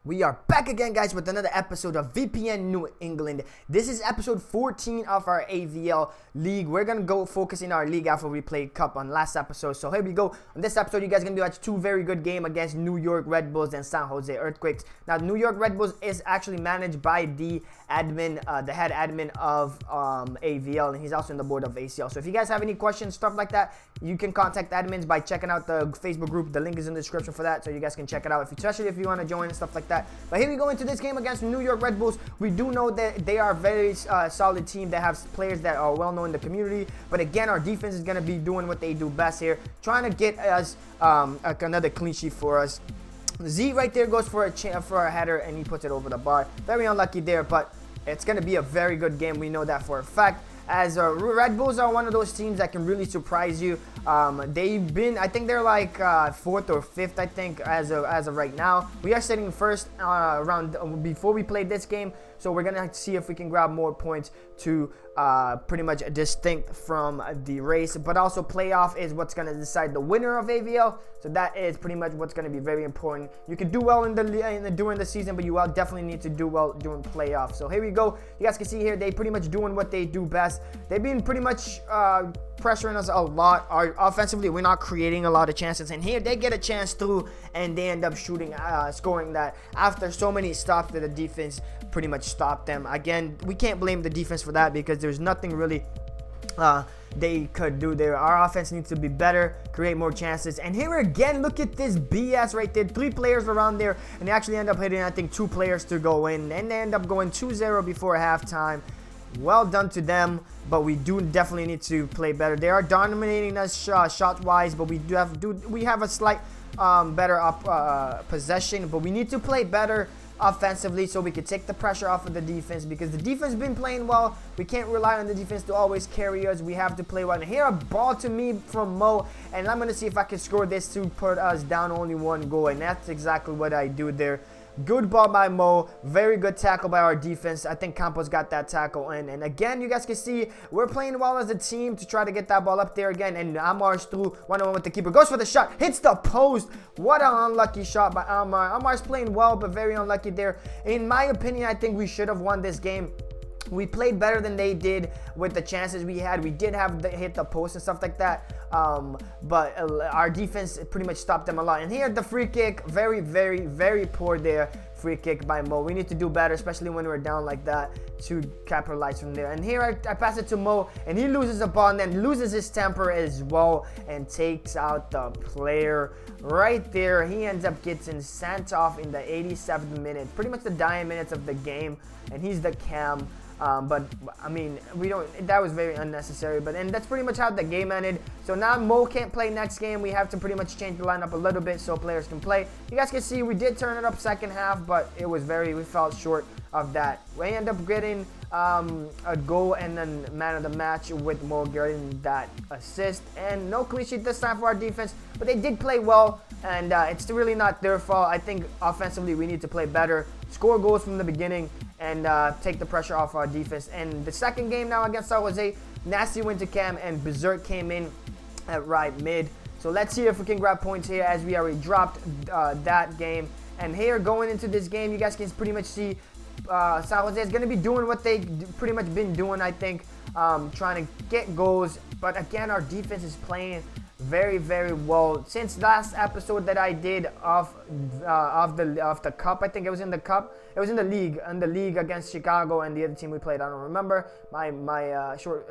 We are back again, guys, with another episode of VPN New England. This is episode 14 of our AVL League. We're going to go focusing our league after we played Cup on last episode. So here we go. On this episode, you guys are going to watch two very good games against New York Red Bulls and San Jose Earthquakes. Now, New York Red Bulls is actually managed by the admin, the head admin of AVL, and he's also on the board of ACL. So if you guys have any questions, stuff like that, you can contact admins by checking out the Facebook group. The link is in the description for that, so you guys can check it out, especially if you want to join and stuff like that. But here we go into this game against New York Red Bulls. We do know that they are a very solid team that have players that are well known in the community. But again, our defense is going to be doing what they do best here, trying to get us another clean sheet for us. Z right there goes for a header, and he puts it over the bar. Very unlucky there, but it's going to be a very good game. We know that for a fact. As Red Bulls are one of those teams that can really surprise you. They've been, I think they're like 4th or 5th, I think, as of right now. We are sitting first before we played this game. So we're going to see if we can grab more points to pretty much distinct from the race. But also playoff is what's going to decide the winner of AVL. So that is pretty much what's going to be very important. You can do well during the season, but you will definitely need to do well during playoffs. So here we go. You guys can see here, they pretty much doing what they do best. They've been pretty much pressuring us a lot. Offensively, we're not creating a lot of chances. And here they get a chance through, and they end up scoring that after so many stops that the defense pretty much stopped them. Again, we can't blame the defense for that because there's nothing really they could do there. Our offense needs to be better, create more chances. And here again, look at this BS right there. 3 players around there, and they actually end up hitting, I think, 2 players to go in. And they end up going 2-0 before halftime. Well done to them, but we do definitely need to play better. They are dominating us shot-wise, but we have a slight better possession, but we need to play better offensively so we can take the pressure off of the defense, because the defense been playing well. We can't rely on the defense to always carry us. We have to play well. And here a ball to me from Mo, and I'm going to see if I can score this to put us down only 1 goal, and that's exactly what I do there. Good ball by Mo. Very good tackle by our defense. I think Campos got that tackle in. And again, you guys can see we're playing well as a team to try to get that ball up there again. And Amar's through 1-on-1 with the keeper. Goes for the shot. Hits the post. What an unlucky shot by Amar. Amar's playing well, but very unlucky there. In my opinion, I think we should have won this game. We played better than they did with the chances we had. We did have hit the post and stuff like that. But our defense pretty much stopped them a lot. And here the free kick, very, very, very poor there. Free kick by Mo. We need to do better, especially when we're down like that, to capitalize from there. And here I pass it to Mo, and he loses the ball and then loses his temper as well and takes out the player right there. He ends up getting sent off in the 87th minute, pretty much the dying minutes of the game, and he's the cam. But I mean, that was very unnecessary. And that's pretty much how the game ended. So now Mo can't play next game. We have to pretty much change the lineup a little bit so players can play. You guys can see we did turn it up second half, but we fell short of that. We end up getting a goal and then man of the match with Mo getting that assist. And no clean sheet this time for our defense, but they did play well, and it's really not their fault. I think offensively we need to play better, score goals from the beginning, and take the pressure off our defense. And the second game now against San Jose, Nasty went to cam and Berserk came in at right mid. So let's see if we can grab points here, as we already dropped that game. And here going into this game, you guys can pretty much see San Jose is going to be doing what they pretty much been doing, I think, trying to get goals. But again, our defense is playing very, very well. Since last episode that I did of the cup, I think it was in the cup. It was in the league against Chicago and the other team we played. I don't remember. My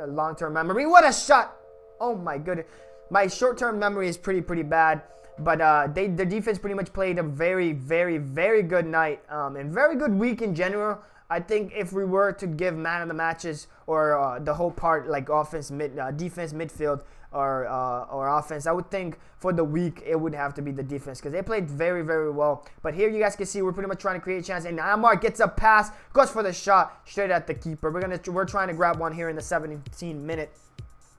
long-term memory. What a shot! Oh my goodness. My short-term memory is pretty bad. But the defense pretty much played a very, very, very good night and very good week in general. I think if we were to give man of the matches or the whole part, like defense, midfield, or offense, I would think for the week it would have to be the defense, because they played very, very well. But here you guys can see we're pretty much trying to create a chance, and Amar gets a pass, goes for the shot straight at the keeper. We're trying to grab one here in the 17th minute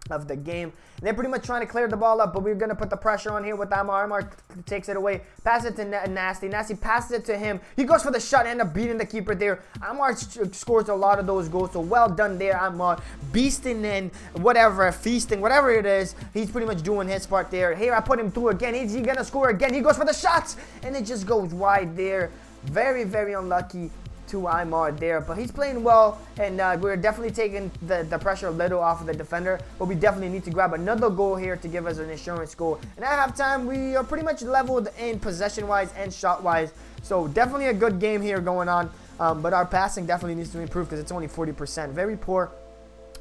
of the game. They're pretty much trying to clear the ball up, but we're going to put the pressure on here with Amar. Amar takes it away, passes it to Nasty. Nasty passes it to him. He goes for the shot, end up beating the keeper there. Amar scores a lot of those goals, so well done there, Amar. Beasting and feasting, whatever it is, he's pretty much doing his part there. Here, I put him through again. He's going to score again. He goes for the shots, and it just goes wide there. Very, very unlucky to Aymar there, but he's playing well, and we're definitely taking the pressure a little off of the defender, but we definitely need to grab another goal here to give us an insurance goal. And at halftime, we are pretty much leveled in possession-wise and shot-wise, so definitely a good game here going on, but our passing definitely needs to improve because it's only 40%. Very poor.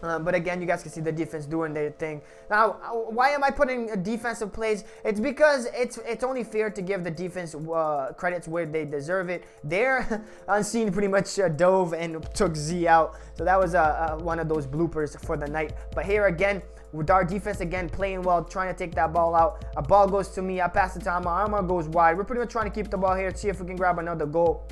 But again, you guys can see the defense doing their thing. Now, why am I putting defensive plays? It's because it's only fair to give the defense credits where they deserve it. There, Unseen pretty much dove and took Z out. So that was one of those bloopers for the night. But here again, with our defense again playing well, trying to take that ball out. A ball goes to me. I pass it to Aymar. Aymar goes wide. We're pretty much trying to keep the ball here, see if we can grab another goal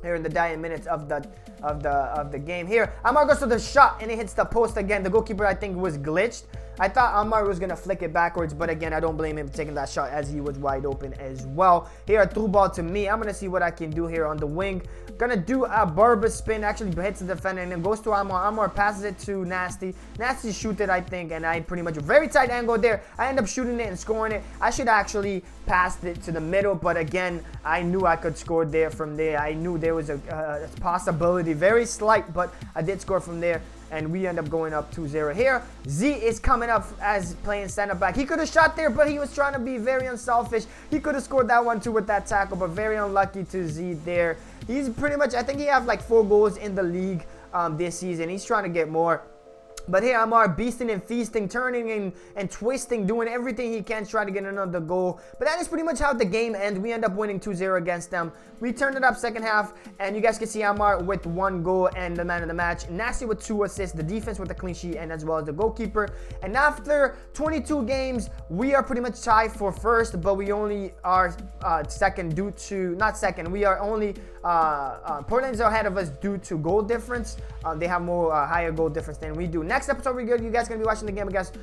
here in the dying minutes of the game. Here, Aymar goes to the shot and it hits the post again. The goalkeeper, I think, was glitched. I thought Aymar was gonna flick it backwards, but again, I don't blame him for taking that shot as he was wide open as well. Here, a through ball to me. I'm gonna see what I can do here on the wing. Gonna do a Barber spin, actually hits the defender and then goes to Aymar. Aymar passes it to Nasty. Nasty shoots it, I think, and I pretty much very tight angle there. I end up shooting it and scoring it. I should actually passed it to the middle, but again, I knew I could score there from there. I knew there was a possibility, very slight, but I did score from there. And we end up going up 2-0 here. Z is coming up as playing center back. He could have shot there, but he was trying to be very unselfish. He could have scored that one too with that tackle, but very unlucky to Z there. He's pretty much, I think he has like 4 goals in the league this season. He's trying to get more. But here Aymar beasting and feasting, turning and twisting, doing everything he can to try to get another goal. But that is pretty much how the game ends. We end up winning 2-0 against them. We turned it up second half, and you guys can see Aymar with 1 goal and the man of the match. Nasty with 2 assists, the defense with a clean sheet, and as well as the goalkeeper. And after 22 games, we are pretty much tied for first, but we only are second due to, not second, we are only, Portland's ahead of us due to goal difference. They have more higher goal difference than we do. Next episode, you guys going to be watching the game against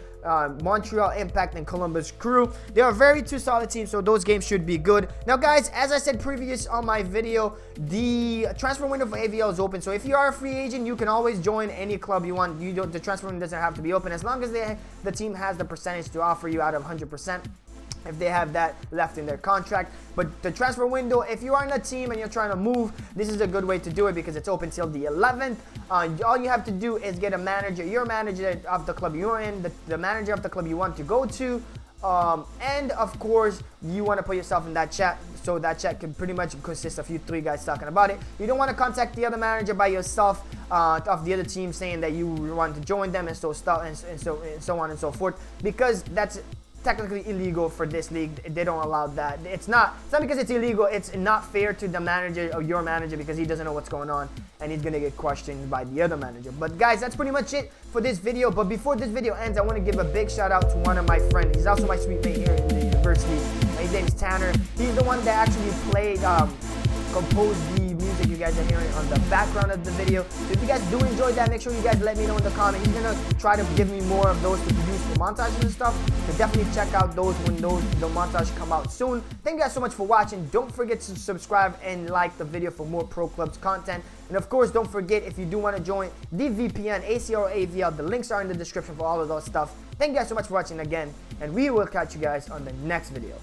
Montreal Impact and Columbus Crew. They are very 2 solid teams, so those games should be good. Now, guys, as I said previous on my video, the transfer window for AVL is open. So if you are a free agent, you can always join any club you want. The transfer window doesn't have to be open as long as the team has the percentage to offer you out of 100%. If they have that left in their contract. But the transfer window, if you are in a team and you're trying to move, this is a good way to do it because it's open till the 11th. All you have to do is get a manager, your manager of the club you're in, the manager of the club you want to go to, and of course, you want to put yourself in that chat. So that chat can pretty much consist of you 3 guys talking about it. You don't want to contact the other manager by yourself of the other team saying that you want to join them and so on and so forth, because that's technically illegal for this league. They don't allow that. It's not because it's illegal. It's not fair to the manager or your manager because he doesn't know what's going on and he's gonna get questioned by the other manager. But guys, that's pretty much it for this video. But before this video ends, I want to give a big shout out to one of my friends. He's also my sweet mate here in the university. His name's Tanner. He's the one that actually played, composed the music you guys are hearing on the background of the video. So if you guys do enjoy that, make sure you guys let me know in the comment. He's gonna try to give me more of those to produce for montages and stuff. So definitely check out those when the montage come out soon. Thank you guys so much for watching. Don't forget to subscribe and like the video for more Pro Clubs content. And of course, don't forget, if you do want to join the VPN, ACL, or AVL, the links are in the description for all of those stuff. Thank you guys so much for watching again, and we will catch you guys on the next video.